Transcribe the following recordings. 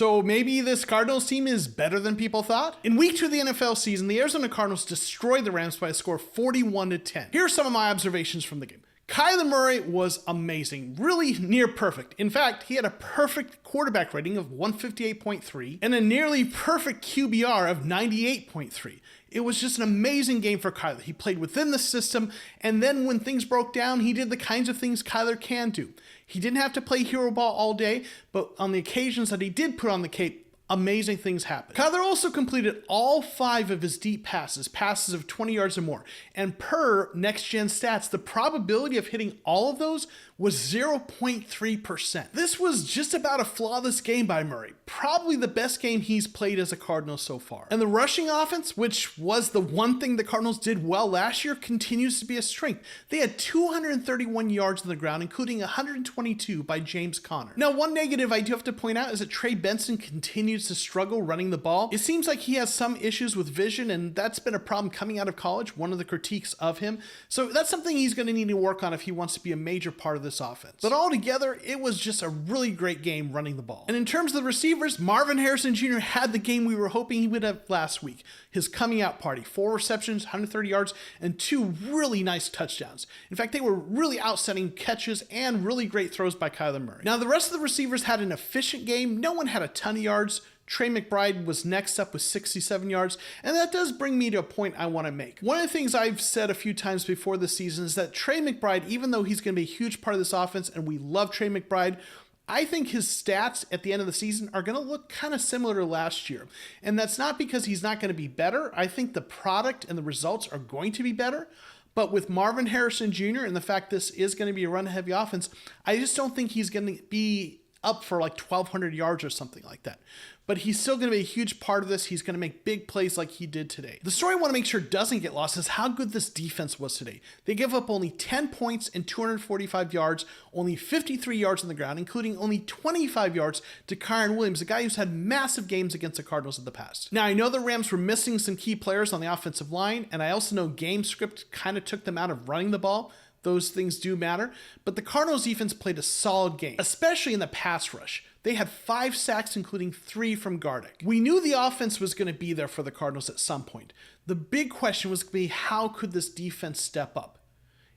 So maybe this Cardinals team is better than people thought? In week 2 of the NFL season, the Arizona Cardinals destroyed the Rams by a score of 41-10. Here are some of my observations from the game. Kyler Murray was amazing, really near perfect. In fact, he had a perfect quarterback rating of 158.3 and a nearly perfect QBR of 98.3. It was just an amazing game for Kyler. He played within the system, and then when things broke down, he did the kinds of things Kyler can do. He didn't have to play hero ball all day, but on the occasions that he did put on the cape, amazing things happened. Kyler also completed all 5 of his deep passes of 20 yards or more. And per Next Gen Stats, the probability of hitting all of those was 0.3%. This was just about a flawless game by Murray. Probably the best game he's played as a Cardinal so far. And the rushing offense, which was the one thing the Cardinals did well last year, continues to be a strength. They had 231 yards on the ground, including 122 by James Conner. Now, one negative I do have to point out is that Trey Benson continues to struggle running the ball. It seems like he has some issues with vision, and that's been a problem coming out of college, one of the critiques of him. So that's something he's going to need to work on if he wants to be a major part of this offense. But altogether, it was just a really great game running the ball. And in terms of the receivers, Marvin Harrison Jr. had the game we were hoping he would have last week. His coming out party, 4 receptions, 130 yards, and 2 really nice touchdowns. In fact, they were really outstanding catches and really great throws by Kyler Murray. Now, the rest of the receivers had an efficient game. No one had a ton of yards. Trey McBride was next up with 67 yards, and that does bring me to a point I want to make. One of the things I've said a few times before this season is that Trey McBride, even though he's going to be a huge part of this offense, and we love Trey McBride, I think his stats at the end of the season are going to look kind of similar to last year. And that's not because he's not going to be better. I think the product and the results are going to be better. But with Marvin Harrison Jr. and the fact this is going to be a run-heavy offense, I just don't think he's going to be up for like 1,200 yards or something like that. But he's still going to be a huge part of this. He's going to make big plays like he did today. The story I want to make sure doesn't get lost is how good this defense was today. They gave up only 10 points and 245 yards, only 53 yards on the ground, including only 25 yards to Kyren Williams, a guy who's had massive games against the Cardinals in the past. Now, I know the Rams were missing some key players on the offensive line, and I also know game script kind of took them out of running the ball. Those things do matter, but the Cardinals defense played a solid game, especially in the pass rush. They had 5 sacks, including 3 from Gardeck. We knew the offense was going to be there for the Cardinals at some point. The big question was going to be, how could this defense step up?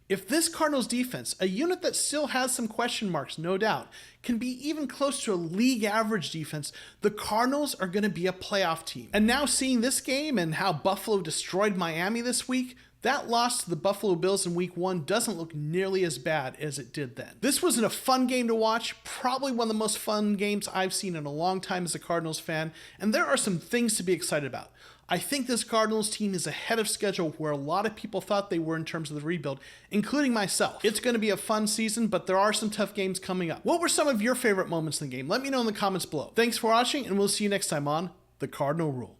If this Cardinals defense, a unit that still has some question marks, no doubt, can be even close to a league average defense, the Cardinals are going to be a playoff team. And now seeing this game and how Buffalo destroyed Miami this week, that loss to the Buffalo Bills in week 1 doesn't look nearly as bad as it did then. This wasn't a fun game to watch, probably one of the most fun games I've seen in a long time as a Cardinals fan, and there are some things to be excited about. I think this Cardinals team is ahead of schedule where a lot of people thought they were in terms of the rebuild, including myself. It's going to be a fun season, but there are some tough games coming up. What were some of your favorite moments in the game? Let me know in the comments below. Thanks for watching, and we'll see you next time on The Cardinal Rule.